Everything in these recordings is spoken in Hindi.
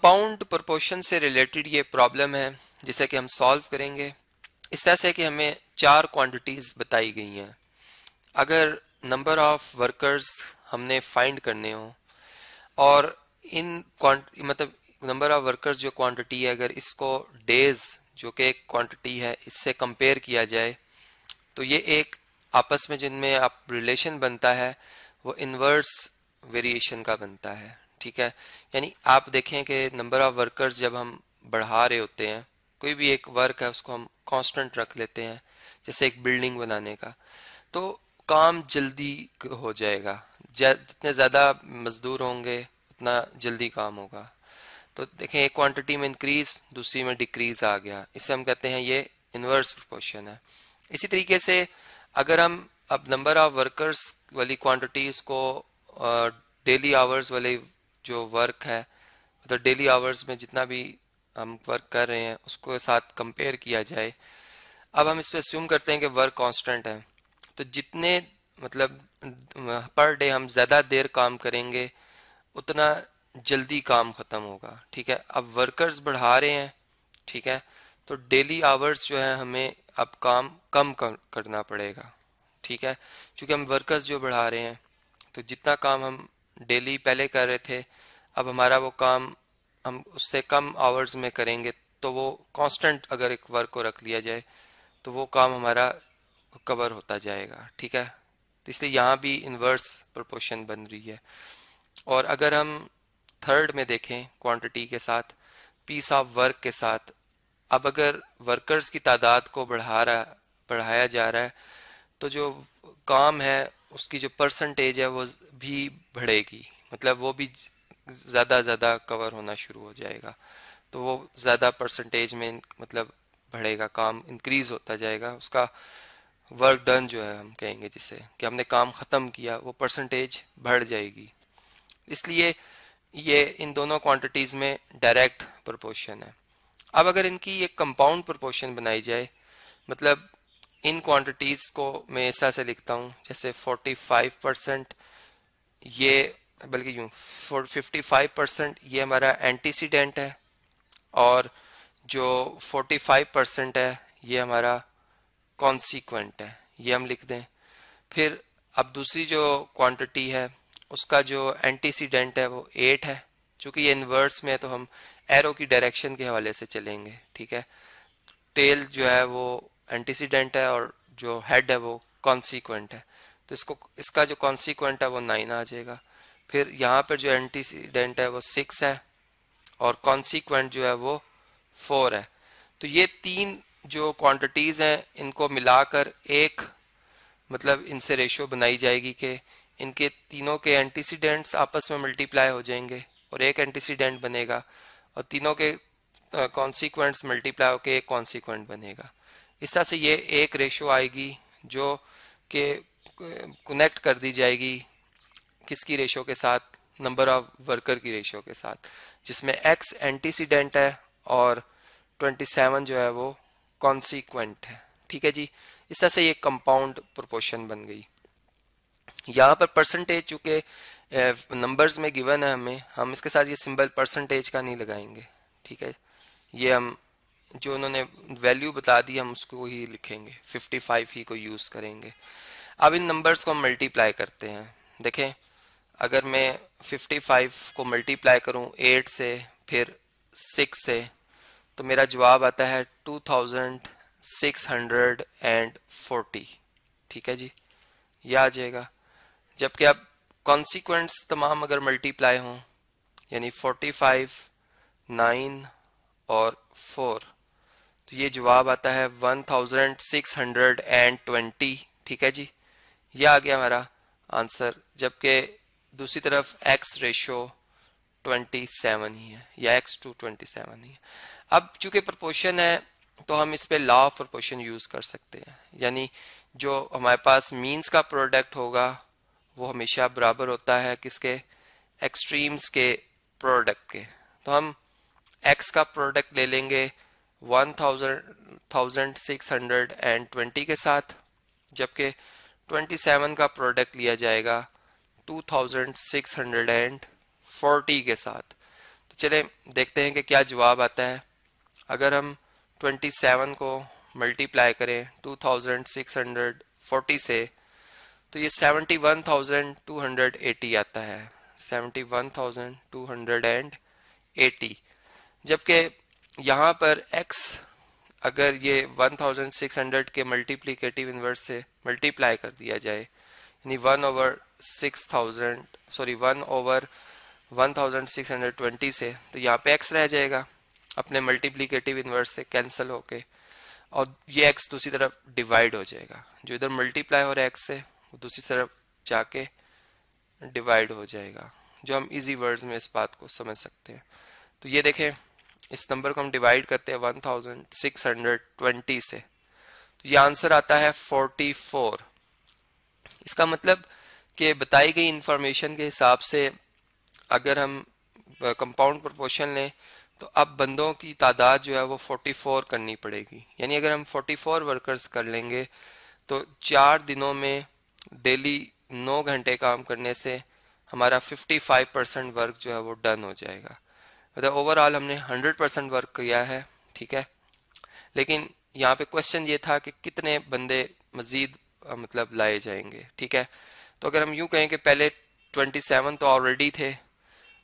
कंपाउंड प्रोपोर्शन से रिलेटेड ये प्रॉब्लम है जिसे कि हम सॉल्व करेंगे इस तरह से कि हमें चार क्वांटिटीज बताई गई हैं। अगर नंबर ऑफ वर्कर्स हमने फाइंड करने हो और मतलब नंबर ऑफ वर्कर्स जो क्वांटिटी है अगर इसको डेज जो कि एक क्वांटिटी है इससे कंपेयर किया जाए तो ये एक आपस में जिनमें आप रिलेशन बनता है वो इनवर्स वेरिएशन का बनता है। ठीक है, यानी आप देखें कि नंबर ऑफ वर्कर्स जब हम बढ़ा रहे होते हैं, कोई भी एक वर्क है उसको हम कांस्टेंट रख लेते हैं, जैसे एक बिल्डिंग बनाने का, तो काम जल्दी हो जाएगा। जितने ज़्यादा मजदूर होंगे उतना जल्दी काम होगा। तो देखें एक क्वांटिटी में इंक्रीज दूसरी में डिक्रीज आ गया, इससे हम कहते हैं ये इनवर्स प्रोपोर्शन है। इसी तरीके से अगर हम अब नंबर ऑफ वर्कर्स वाली क्वांटिटीज को डेली आवर्स वाले जो वर्क है मतलब डेली आवर्स में जितना भी हम वर्क कर रहे हैं उसको साथ कंपेयर किया जाए। अब हम इस पे अस्यूम करते हैं कि वर्क कांस्टेंट है, तो जितने मतलब पर डे हम ज़्यादा देर काम करेंगे उतना जल्दी काम ख़त्म होगा। ठीक है, अब वर्कर्स बढ़ा रहे हैं, ठीक है, तो डेली आवर्स जो है हमें अब काम कम करना पड़ेगा। ठीक है, क्योंकि हम वर्कर्स जो बढ़ा रहे हैं तो जितना काम हम डेली पहले कर रहे थे अब हमारा वो काम हम उससे कम आवर्स में करेंगे, तो वो कांस्टेंट अगर एक वर्क को रख लिया जाए तो वो काम हमारा कवर होता जाएगा। ठीक है, तो इसलिए यहाँ भी इन्वर्स प्रोपोर्शन बन रही है। और अगर हम थर्ड में देखें क्वांटिटी के साथ पीस ऑफ वर्क के साथ, अब अगर वर्कर्स की तादाद को बढ़ाया जा रहा है तो जो काम है उसकी जो परसेंटेज है वो भी बढ़ेगी, मतलब वो भी ज़्यादा कवर होना शुरू हो जाएगा, तो वो ज़्यादा परसेंटेज में मतलब बढ़ेगा, काम इंक्रीज होता जाएगा, उसका वर्क डन जो है हम कहेंगे जिसे कि हमने काम ख़त्म किया वो परसेंटेज बढ़ जाएगी। इसलिए ये इन दोनों क्वांटिटीज़ में डायरेक्ट प्रोपोर्शन है। अब अगर इनकी एक कंपाउंड प्रोपोर्शन बनाई जाए, मतलब इन क्वांटिटीज़ को मैं इस तरह से लिखता हूँ जैसे 45% ये, बल्कि यूँ 55% ये हमारा एंटीसीडेंट है और जो 45% है ये हमारा कॉन्सिक्वेंट है, ये हम लिख दें। फिर अब दूसरी जो क्वांटिटी है उसका जो एंटीसीडेंट है वो 8 है, चूँकि ये इन्वर्स में है तो हम एरो की डायरेक्शन के हवाले से चलेंगे। ठीक है, टेल जो है वो एंटीसीडेंट है और जो हेड है वो कॉन्सिक्वेंट है, तो इसका जो कॉन्सिक्वेंट है वो 9 आ जाएगा। फिर यहाँ पर जो एंटीसीडेंट है वो 6 है और कॉन्सिक्वेंट जो है वो 4 है। तो ये तीन जो क्वांटिटीज़ हैं इनको मिलाकर एक मतलब इनसे रेशो बनाई जाएगी कि इनके तीनों के एंटीसीडेंट्स आपस में मल्टीप्लाई हो जाएंगे और एक एंटीसीडेंट बनेगा और तीनों के कॉन्सिक्वेंट्स मल्टीप्लाई होकर एक कॉन्सिक्वेंट बनेगा। इस तरह से ये एक रेशो आएगी जो कि कनेक्ट कर दी जाएगी किसकी रेशो के साथ, नंबर ऑफ वर्कर की रेशो के साथ, जिसमें x एंटीसीडेंट है और 27 जो है वो कॉन्सिक्वेंट है। ठीक है जी, इस तरह से ये कंपाउंड प्रोपोर्शन बन गई। यहाँ पर परसेंटेज चूंकि नंबर्स में गिवन है हमें, हम इसके साथ ये सिंबल परसेंटेज का नहीं लगाएंगे। ठीक है, ये हम जो उन्होंने वैल्यू बता दी हम उसको ही लिखेंगे, 55 ही को यूज़ करेंगे। अब इन नंबर्स को हम मल्टीप्लाई करते हैं। देखें अगर मैं 55 को मल्टीप्लाई करूं 8 से फिर 6 से तो मेरा जवाब आता है 2640। ठीक है जी, ये आ जाएगा। जबकि अब कॉन्सिक्वेंट्स तमाम अगर मल्टीप्लाई हों यानी 45, 9 और 4 तो ये जवाब आता है 1620। ठीक है जी, ये आ गया हमारा आंसर। जबकि दूसरी तरफ x रेशो 27 ही है या x/27 ही है। अब चूंकि प्रोपोर्शन है तो हम इस पे लॉ ऑफ प्रोपोर्शन यूज कर सकते हैं, यानी जो हमारे पास मीन्स का प्रोडक्ट होगा वो हमेशा बराबर होता है किसके, एक्सट्रीम्स के प्रोडक्ट के। तो हम x का प्रोडक्ट ले लेंगे 1620 के साथ, जबकि 27 का प्रोडक्ट लिया जाएगा 2640 के साथ। तो चले देखते हैं कि क्या जवाब आता है। अगर हम 27 को मल्टीप्लाई करें 2640 से तो ये 71,280 आता है, 71,280। जबकि यहाँ पर x अगर ये 1600 के मल्टीप्लिकेटिव इन्वर्स से मल्टीप्लाई कर दिया जाए, यानी 1/1620 से, तो यहाँ पे x रह जाएगा अपने मल्टीप्लिकेटिव इन्वर्स से कैंसिल होके, और ये x दूसरी तरफ डिवाइड हो जाएगा। जो इधर मल्टीप्लाई हो रहा है x से वो दूसरी तरफ जाके डिवाइड हो जाएगा, जो हम इजी वर्ड्स में इस बात को समझ सकते हैं। तो ये देखें, इस नंबर को हम डिवाइड करते हैं 1620 से, तो ये आंसर आता है 44। इसका मतलब कि बताई गई इंफॉर्मेशन के हिसाब से अगर हम कंपाउंड प्रोपोर्शन लें तो अब बंदों की तादाद जो है वो 44 करनी पड़ेगी। यानी अगर हम 44 वर्कर्स कर लेंगे तो 4 दिनों में डेली 9 घंटे काम करने से हमारा 55% वर्क जो है वो डन हो जाएगा। मतलब ओवरऑल हमने 100% वर्क किया है, ठीक है। लेकिन यहाँ पे क्वेश्चन ये था कि कितने बंदे मजीद मतलब लाए जाएंगे, ठीक है। तो अगर हम यूं कहें कि पहले 27 तो ऑलरेडी थे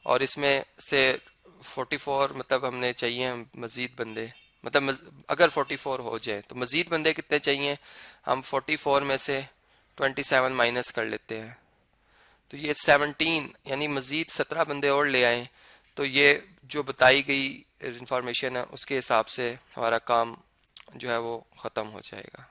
और इसमें से 44 मतलब हमने चाहिए मजीद बंदे, मतलब अगर 44 हो जाए तो मजीद बंदे कितने चाहिए, हम 44 में से 27 माइनस कर लेते हैं, तो ये 17 यानी मजीद 17 बंदे और ले आए, तो ये जो बताई गई इंफॉर्मेशन है उसके हिसाब से हमारा काम जो है वो ख़त्म हो जाएगा।